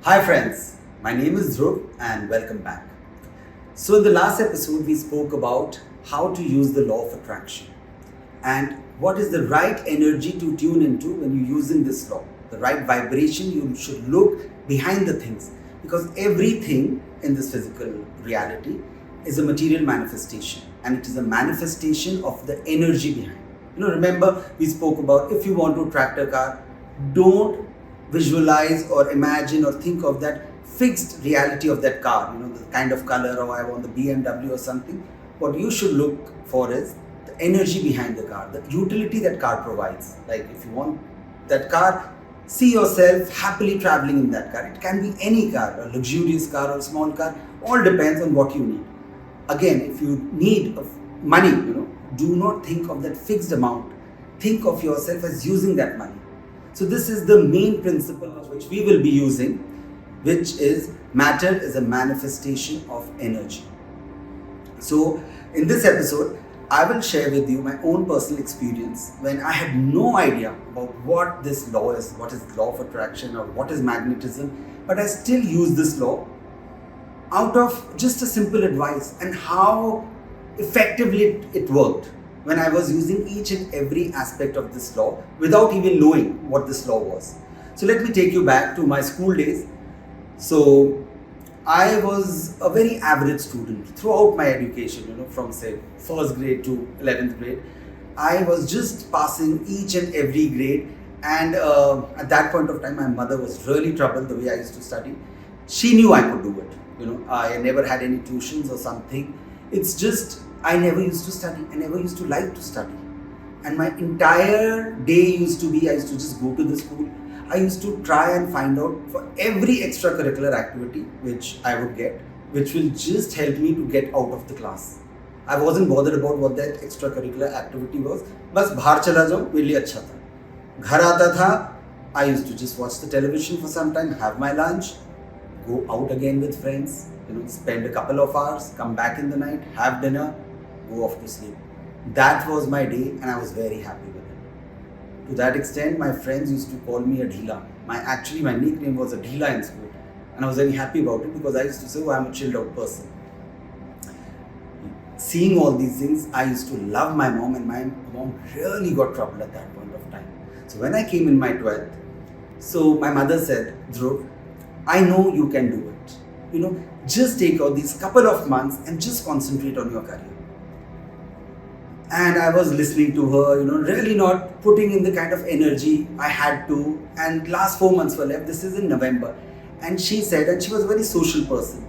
Hi friends, my name is Dhruv and welcome back. So in the last episode we spoke about how to use the law of attraction and what is the right energy to tune into when you're using this law. The right vibration, you should look behind the things because everything in this physical reality is a material manifestation and it is a manifestation of the energy behind. Remember we spoke about if you want to attract a car, don't visualize or imagine or think of that fixed reality of that car, the kind of color, or I want the BMW or something. What you should look for is the energy behind the car, the utility that car provides. Like if you want that car, see yourself happily traveling in that car. It can be any car, a luxurious car or a small car, all depends on what you need. Again, if you need money, do not think of that fixed amount. Think of yourself as using that money. So this is the main principle which we will be using, which is matter is a manifestation of energy. So in this episode, I will share with you my own personal experience when I had no idea about what this law is, what is law of attraction or what is magnetism, but I still use this law out of just a simple advice and how effectively it worked when I was using each and every aspect of this law without even knowing what this law was. So let me take you back to my school days. So I was a very average student throughout my education, from say first grade to 11th grade. I was just passing each and every grade, and at that point of time my mother was really troubled the way I used to study. She knew I could do it. I never had any tuitions or something. It's just I never used to study. I never used to like to study. And my entire day used to be, I used to just go to the school. I used to try and find out for every extracurricular activity which I would get, which will just help me to get out of the class. I wasn't bothered about what that extracurricular activity was. बस बाहर चला जाऊँ मेरे लिए अच्छा था. घर आता था, I used to just watch the television for some time, have my lunch, go out again with friends, spend a couple of hours, come back in the night, have dinner, go off to sleep. That was my day and I was very happy with it. To that extent, my friends used to call me a Dheela. My nickname was a Dheela in school. And I was very happy about it because I used to say, oh, I'm a chilled out person. Seeing all these things, I used to love my mom, and my mom really got trouble at that point of time. So when I came in my 12th, so my mother said, Dhruv, I know you can do it. Just take out these couple of months and just concentrate on your career. And I was listening to her, really not putting in the kind of energy I had to. And last 4 months were left. This is in November. And she said, and she was a very social person.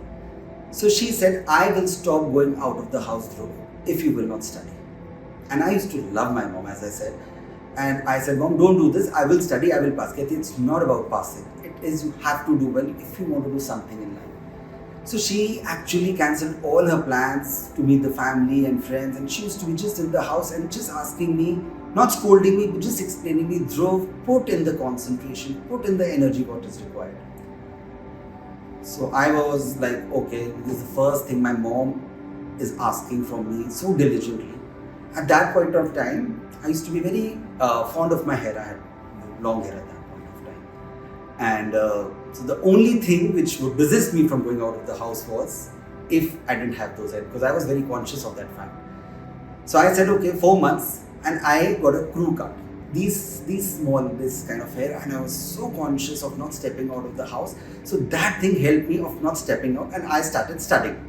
So she said, I will stop going out of the house, Dhruv, if you will not study. And I used to love my mom, as I said. And I said, Mom, don't do this. I will study, I will pass. Kehti, it's not about passing. It is you have to do well if you want to do something in life. So she actually cancelled all her plans to meet the family and friends, and she used to be just in the house and just asking me, not scolding me, but just explaining me, Dhruv, put in the concentration, put in the energy what is required. So I was like, okay, this is the first thing my mom is asking from me so diligently. At that point of time, I used to be very fond of my hair. I had long hair at that point of time. And so the only thing which would resist me from going out of the house was if I didn't have those hair, because I was very conscious of that fact. So I said, okay, 4 months, and I got a crew cut. This kind of hair, and I was so conscious of not stepping out of the house. So that thing helped me of not stepping out, and I started studying.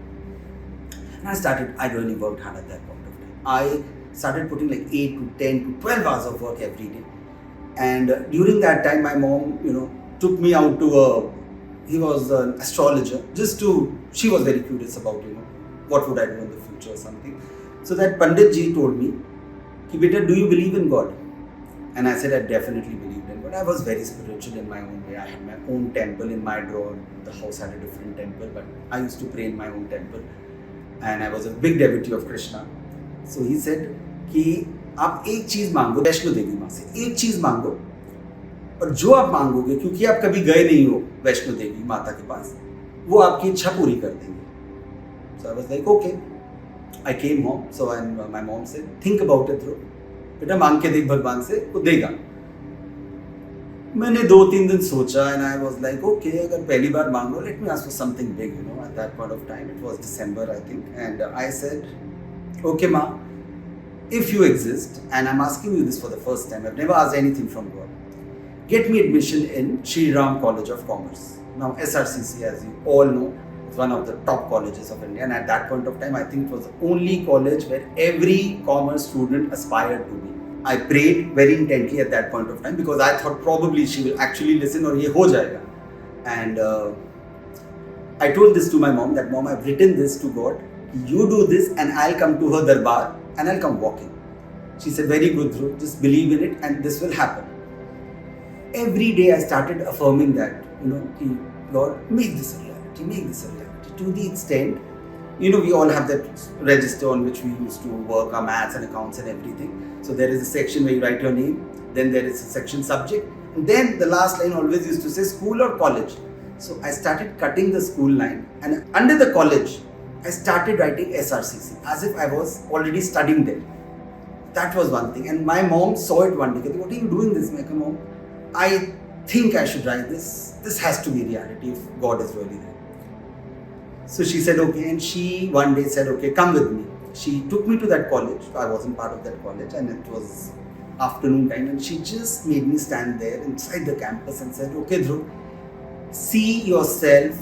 And I really worked hard at that point of time. I started putting like 8 to 10 to 12 hours of work every day. And during that time, my mom, took me out to he was an astrologer, she was very curious about, what would I do in the future or something. So that Pandit ji told me, ki beta, do you believe in God? And I said, I definitely believed in God. I was very spiritual in my own way. I had my own temple in my drawer. The house had a different temple, but I used to pray in my own temple. And I was a big devotee of Krishna. So he said, कि आप एक चीज मांगो वैष्णो देवी माँ से, एक चीज मांगो, और जो आप मांगोगे, क्योंकि आप कभी गए नहीं हो वैष्णो देवी माता के पास, वो आपकी इच्छा पूरी कर देंगे. So I was like, okay. I came home. So my mom said, think about it, Dhruv. बेटा मांग के देख भगवान से, वो देगा. मैंने 2-3 दिन सोचा and I was like, okay, अगर पहली बार मांग लो, let me ask for something big, you know. At that point of time, it was December, I think, and I said, okay, Ma, if you exist, and I'm asking you this for the first time, I've never asked anything from God, get me admission in Sri Ram College of Commerce. Now, SRCC, as you all know, is one of the top colleges of India, and at that point of time, I think it was the only college where every commerce student aspired to be. I prayed very intently at that point of time because I thought probably she will actually listen or ye ho jayega. And I told this to my mom that, Mom, I've written this to God. You do this and I'll come to her darbar and I'll come walking. She said, very good, Dhruv, just believe in it and this will happen. Every day I started affirming that, you know, Lord, make this a reality, make this a reality. To the extent, you know, we all have that register on which we used to work our maths and accounts and everything. So there is a section where you write your name, then there is a section subject, and then the last line always used to say school or college. So I started cutting the school line, and under the college, I started writing SRCC as if I was already studying there. That was one thing. And my mom saw it one day. What are you doing this, Mom? I think I should write this. This has to be reality if God is really there. So she said, okay, and she one day said, okay, come with me. She took me to that college. I wasn't part of that college, and it was afternoon time, and she just made me stand there inside the campus and said, okay, Dhruv, see yourself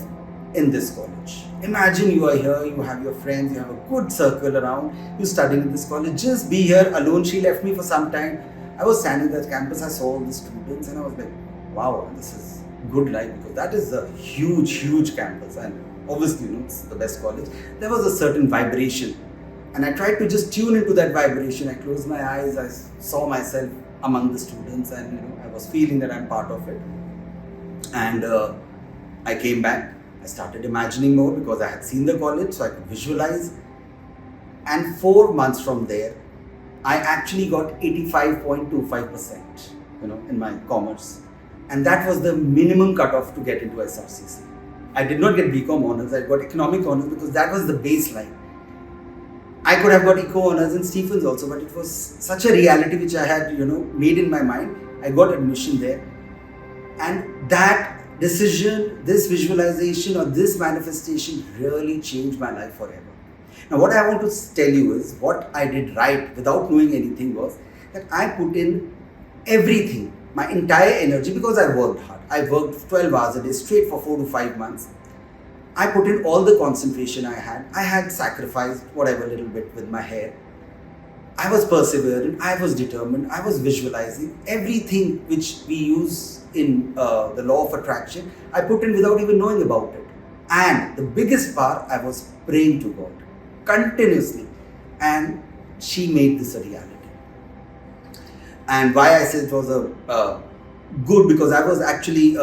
in this college. Imagine you are here, you have your friends, you have a good circle around, you're studying in this college, just be here alone. She left me for some time. I was standing at that campus, I saw all the students, and I was like, wow, this is good life, because that is a huge campus, and obviously, you know, it's the best college. There was a certain vibration, and I tried to just tune into that vibration. I closed my eyes, I saw myself among the students, and you know, I was feeling that I'm part of it. And I came back. I started imagining more because I had seen the college, so I could visualize. And 4 months from there, I actually got 85.25%, you know, in my commerce, and that was the minimum cutoff to get into SRCC. I did not get BCom honors, I got economic honors because that was the baseline. I could have got eco honors in Stephens also, but it was such a reality which I had, you know, made in my mind. I got admission there, and that decision, this visualization or this manifestation really changed my life forever. Now what I want to tell you is what I did right without knowing anything was that I put in everything, my entire energy, because I worked hard. I worked 12 hours a day straight for 4 to 5 months. I put in all the concentration I had. I had sacrificed whatever little bit with my hair. I was perseverant, I was determined, I was visualizing everything which we use in the law of attraction. I put in without even knowing about it. And the biggest part, I was praying to God continuously, and she made this a reality. And why I said it was a good, because I was actually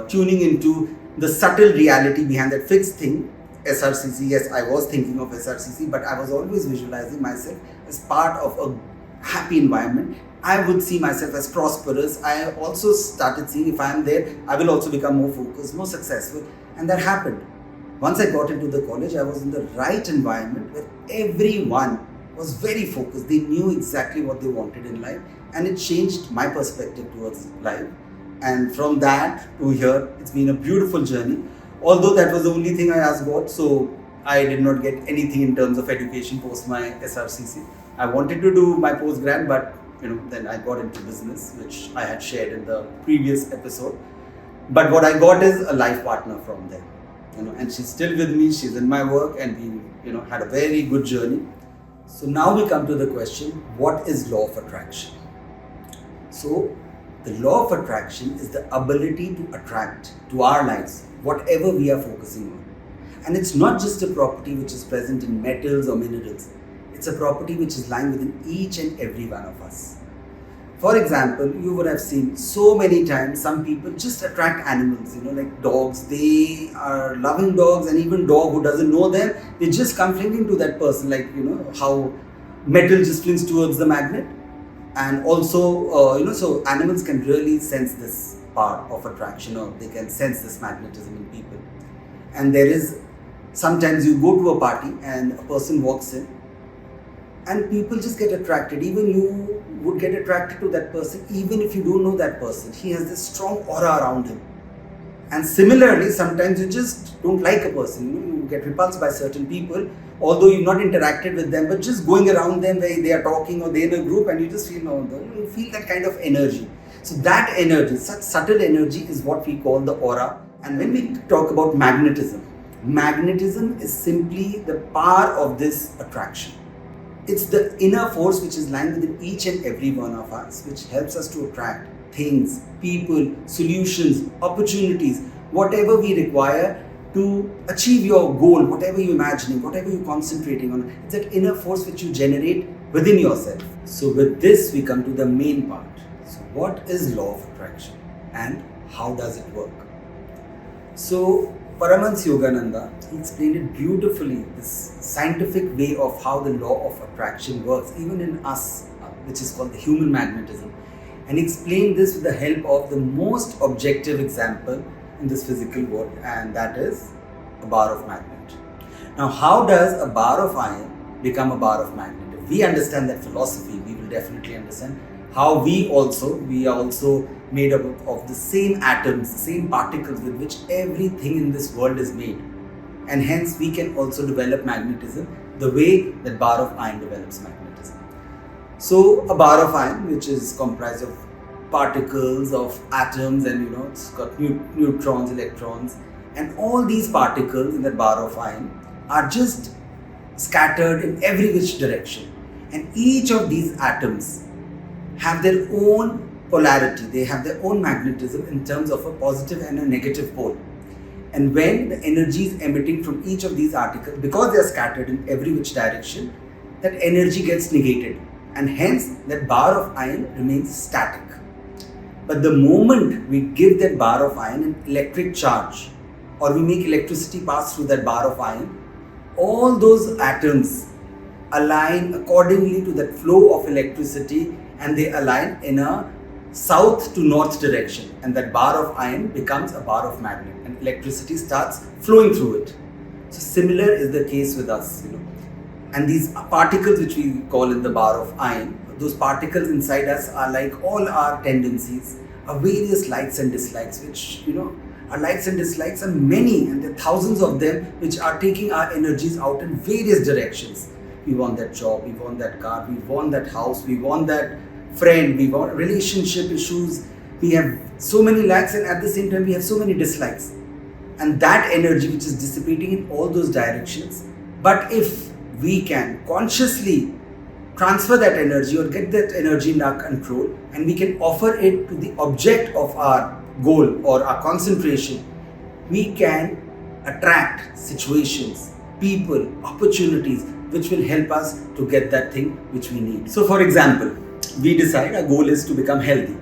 tuning into the subtle reality behind that fixed thing, SRCC. Yes, I was thinking of SRCC, but I was always visualizing myself as part of a happy environment. I would see myself as prosperous. I also started seeing if I am there, I will also become more focused, more successful, and that happened. Once I got into the college, I was in the right environment where everyone was very focused. They knew exactly what they wanted in life, and it changed my perspective towards life. And from that to here, it's been a beautiful journey. Although that was the only thing I asked God, so I did not get anything in terms of education post my SRCC. I wanted to do my postgrad, but you know, then I got into business, which I had shared in the previous episode. But what I got is a life partner from there, you know, and she's still with me. She's in my work, and we, you know, had a very good journey. So now we come to the question: what is law of attraction? So the law of attraction is the ability to attract to our lives whatever we are focusing on. And it's not just a property which is present in metals or minerals. It's a property which is lying within each and every one of us. For example, you would have seen so many times some people just attract animals, you know, like dogs. They are loving dogs, and even dog who doesn't know them, they just come clinging to that person, like, you know, how metal just flings towards the magnet. And also, you know, so animals can really sense this part of attraction, or they can sense this magnetism in people. And there is, sometimes you go to a party and a person walks in, and people just get attracted. Even you would get attracted to that person even if you don't know that person. He has this strong aura around him. And similarly, sometimes you just don't like a person. You get repulsed by certain people, although you've not interacted with them, but just going around them where they are talking or they're in a group and you just feel, you feel that kind of energy. So that energy, such subtle energy, is what we call the aura. And when we talk about magnetism is simply the power of this attraction. It's the inner force which is lying within each and every one of us, which helps us to attract things, people, solutions, opportunities, whatever we require to achieve your goal, whatever you're imagining, whatever you're concentrating on. It's that inner force which you generate within yourself. So with this, we come to the main part. So what is law of attraction and how does it work? So Paramahansa Yogananda, he explained it beautifully, this scientific way of how the law of attraction works, even in us, which is called the human magnetism. And he explained this with the help of the most objective example in this physical world, and that is a bar of magnet. Now, how does a bar of iron become a bar of magnet? If we understand that philosophy, we will definitely understand how we are also made up of the same atoms, the same particles with which everything in this world is made. And hence we can also develop magnetism the way that bar of iron develops magnetism. So a bar of iron, which is comprised of particles, of atoms, and it's got neutrons, electrons, and all these particles in that bar of iron are just scattered in every which direction. And each of these atoms have their own polarity, they have their own magnetism in terms of a positive and a negative pole. And when the energy is emitting from each of these particles, because they are scattered in every which direction, that energy gets negated, and hence that bar of iron remains static. But the moment we give that bar of iron an electric charge, or we make electricity pass through that bar of iron, all those atoms align accordingly to that flow of electricity, and they align in a south to north direction, and that bar of iron becomes a bar of magnet and electricity starts flowing through it. So similar is the case with us, and these particles which we call in the bar of iron, those particles inside us are like all our tendencies, our various likes and dislikes, which our likes and dislikes are many, and there are thousands of them which are taking our energies out in various directions. We want that job, we want that car, we want that house, we want that friend, we want relationship issues. We have so many likes, and at the same time we have so many dislikes. And that energy which is dissipating in all those directions. But if we can consciously transfer that energy or get that energy in our control, and we can offer it to the object of our goal or our concentration, we can attract situations, people, opportunities which will help us to get that thing which we need. So for example, we decide our goal is to become healthy.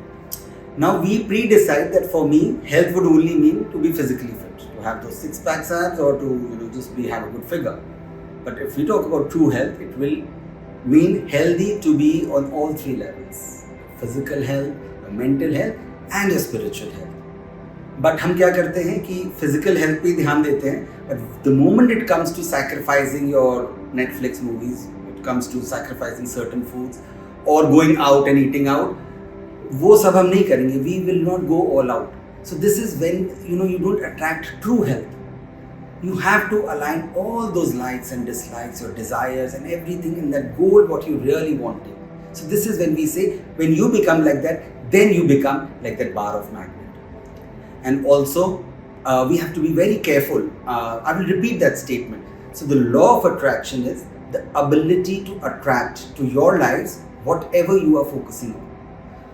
Now we pre-decide that for me, health would only mean to be physically fit, to have those six-pack abs, or to just have a good figure. But if we talk about true health, it will mean healthy to be on all three levels: physical health, mental health, and your spiritual health. But हम क्या करते हैं कि physical health पे ध्यान देते हैं, but the moment it comes to sacrificing your Netflix movies, it comes to sacrificing certain foods or going out and eating out, वो सब हम नहीं करेंगे. We will not go all out. So this is when you don't attract true health. You have to align all those likes and dislikes, your desires and everything in that goal, what you really wanted. So this is when we say, when you become like that, then you become like that bar of magnet. And also, we have to be very careful. I will repeat that statement. So the law of attraction is the ability to attract to your lives whatever you are focusing on.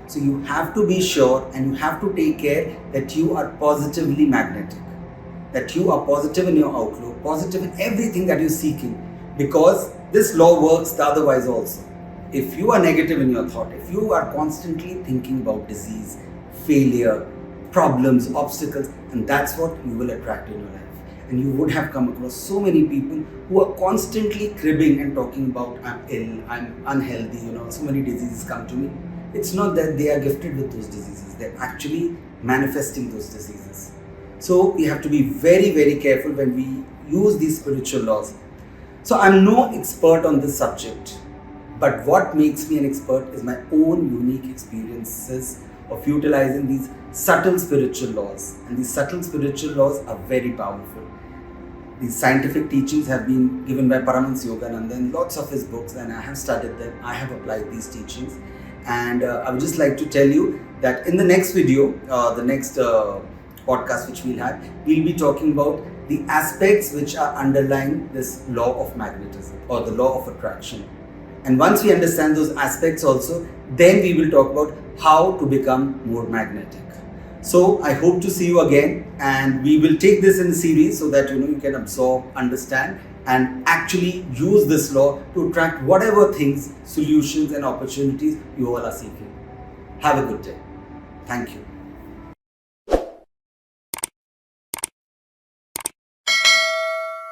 So you have to be sure, and you have to take care that you are positively magnetic, that you are positive in your outlook, positive in everything that you're seeking, because this law works the otherwise also. If you are negative in your thought, if you are constantly thinking about disease, failure, problems, obstacles, and that's what you will attract in your life. And you would have come across so many people who are constantly cribbing and talking about, I'm ill, I'm unhealthy, so many diseases come to me. It's not that they are gifted with those diseases, they're actually manifesting those diseases. So we have to be very, very careful when we use these spiritual laws. So I'm no expert on this subject, But what makes me an expert is my own unique experiences of utilizing these subtle spiritual laws. And these subtle spiritual laws are very powerful. These scientific teachings have been given by Paramahansa Yogananda in lots of his books, and I have studied them. I have applied these teachings. And I would just like to tell you that in the next video, the next podcast which we'll have, we'll be talking about the aspects which are underlying this law of magnetism or the law of attraction. And once we understand those aspects also, then we will talk about how to become more magnetic. So I hope to see you again, and we will take this in a series so that you can absorb, understand, and actually use this law to attract whatever things, solutions and opportunities you all are seeking. Have a good day. Thank you.